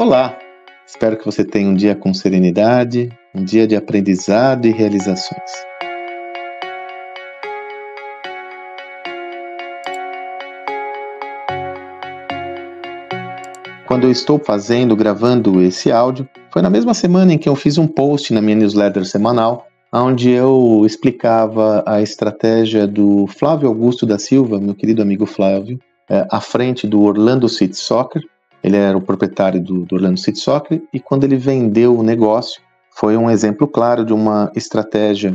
Olá, espero que você tenha um dia com serenidade, um dia de aprendizado e realizações. Quando eu estou gravando esse áudio, foi na mesma semana em que eu fiz um post na minha newsletter semanal, onde eu explicava a estratégia do Flávio Augusto da Silva, meu querido amigo Flávio, à frente do Orlando City Soccer. Ele era o proprietário do Orlando City Soccer e quando ele vendeu o negócio, foi um exemplo claro de uma estratégia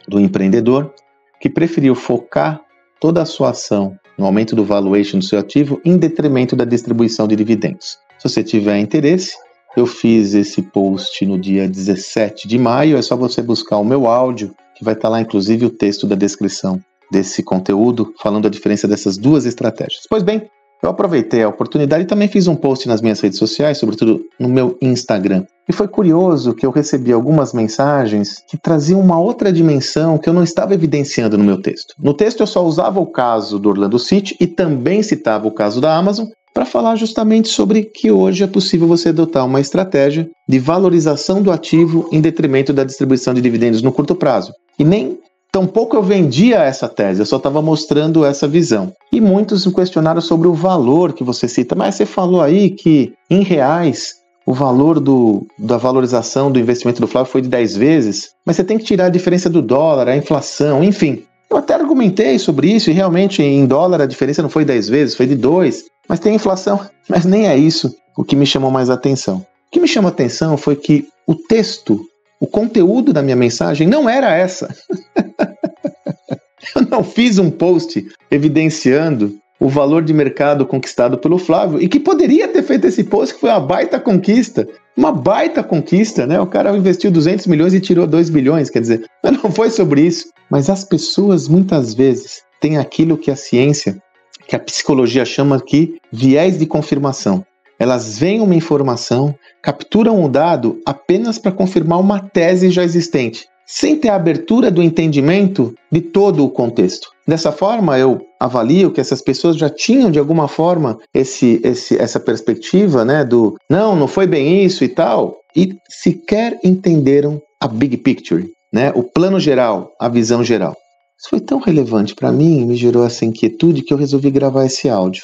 do empreendedor que preferiu focar toda a sua ação no aumento do valuation do seu ativo em detrimento da distribuição de dividendos. Se você tiver interesse, eu fiz esse post no dia 17 de maio, é só você buscar o meu áudio, que vai estar lá inclusive o texto da descrição desse conteúdo, falando a diferença dessas duas estratégias. Pois bem, eu aproveitei a oportunidade e também fiz um post nas minhas redes sociais, sobretudo no meu Instagram. E foi curioso que eu recebi algumas mensagens que traziam uma outra dimensão que eu não estava evidenciando no meu texto. No texto eu só usava o caso do Orlando City e também citava o caso da Amazon para falar justamente sobre que hoje é possível você adotar uma estratégia de valorização do ativo em detrimento da distribuição de dividendos no curto prazo. E nem tampouco eu vendia essa tese, eu só estava mostrando essa visão. E muitos me questionaram sobre o valor que você cita, mas você falou aí que em reais o valor da valorização do investimento do Flávio foi de 10 vezes, mas você tem que tirar a diferença do dólar, a inflação, enfim. Eu até argumentei sobre isso e realmente em dólar a diferença não foi 10 vezes, foi de 2, mas tem inflação, mas nem é isso o que me chamou mais atenção. O que me chamou a atenção foi que o texto, o conteúdo da minha mensagem não era essa. Eu não fiz um post evidenciando o valor de mercado conquistado pelo Flávio e que poderia ter feito esse post, que foi uma baita conquista, né? O cara investiu 200 milhões e tirou 2 bilhões, quer dizer, mas não foi sobre isso. Mas as pessoas muitas vezes têm aquilo que a ciência, que a psicologia chama aqui viés de confirmação. Elas veem uma informação, capturam o dado apenas para confirmar uma tese já existente, sem ter a abertura do entendimento de todo o contexto. Dessa forma, eu avalio que essas pessoas já tinham, de alguma forma, essa perspectiva, né, do não foi bem isso e tal, e sequer entenderam a big picture, né, o plano geral, a visão geral. Isso foi tão relevante para mim, me gerou essa inquietude que eu resolvi gravar esse áudio.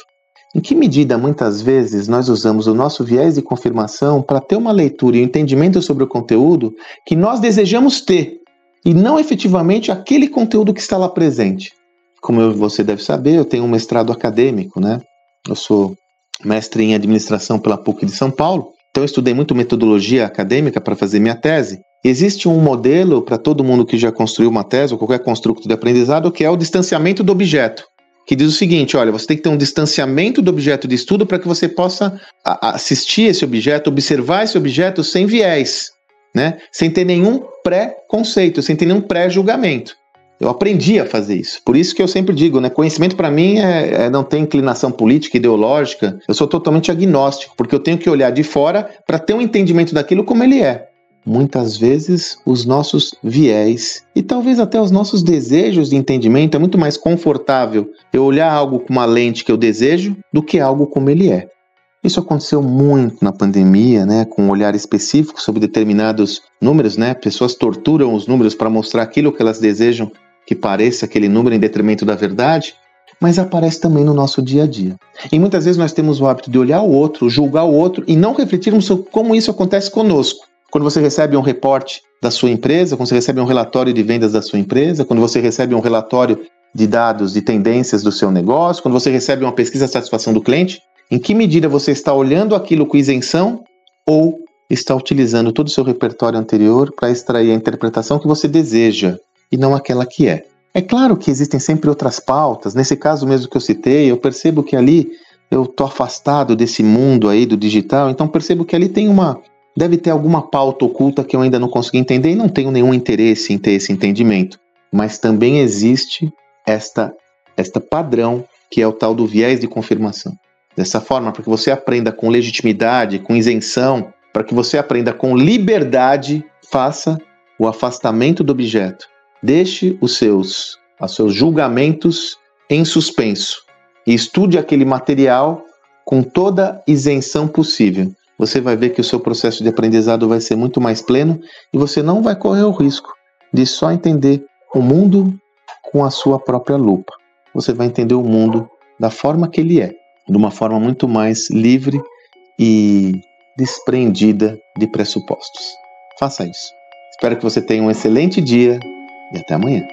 Em que medida, muitas vezes, nós usamos o nosso viés de confirmação para ter uma leitura e um entendimento sobre o conteúdo que nós desejamos ter, e não efetivamente aquele conteúdo que está lá presente? Como você deve saber, eu tenho um mestrado acadêmico, né? Eu sou mestre em administração pela PUC de São Paulo, então eu estudei muito metodologia acadêmica para fazer minha tese. Existe um modelo para todo mundo que já construiu uma tese ou qualquer construto de aprendizado, que é o distanciamento do objeto, que diz o seguinte: olha, você tem que ter um distanciamento do objeto de estudo para que você possa assistir esse objeto, observar esse objeto sem viés, né? Sem ter nenhum pré-conceito, sem ter nenhum pré-julgamento. Eu aprendi a fazer isso. Por isso que eu sempre digo, né, conhecimento para mim não tem inclinação política, ideológica. Eu sou totalmente agnóstico, porque eu tenho que olhar de fora para ter um entendimento daquilo como ele é. Muitas vezes os nossos viés e talvez até os nossos desejos de entendimento é muito mais confortável eu olhar algo com uma lente que eu desejo do que algo como ele é. Isso aconteceu muito na pandemia, né, com um olhar específico sobre determinados números, né? Pessoas torturam os números para mostrar aquilo que elas desejam que pareça aquele número em detrimento da verdade, mas aparece também no nosso dia a dia. E muitas vezes nós temos o hábito de olhar o outro, julgar o outro e não refletirmos sobre como isso acontece conosco. Quando você recebe um reporte da sua empresa, quando você recebe um relatório de vendas da sua empresa, quando você recebe um relatório de dados, de tendências do seu negócio, quando você recebe uma pesquisa de satisfação do cliente, em que medida você está olhando aquilo com isenção ou está utilizando todo o seu repertório anterior para extrair a interpretação que você deseja e não aquela que é? É claro que existem sempre outras pautas. Nesse caso mesmo que eu citei, eu percebo que ali eu estou afastado desse mundo aí do digital, então percebo que ali deve ter alguma pauta oculta que eu ainda não consegui entender e não tenho nenhum interesse em ter esse entendimento. Mas também existe esta padrão que é o tal do viés de confirmação. Dessa forma, para que você aprenda com legitimidade, com isenção, para que você aprenda com liberdade, faça o afastamento do objeto. Deixe os seus julgamentos em suspenso e estude aquele material com toda isenção possível. você vai ver que o seu processo de aprendizado vai ser muito mais pleno e você não vai correr o risco de só entender o mundo com a sua própria lupa. Você vai entender o mundo da forma que ele é, de uma forma muito mais livre e despreendida de pressupostos. Faça isso. Espero que você tenha um excelente dia e até amanhã.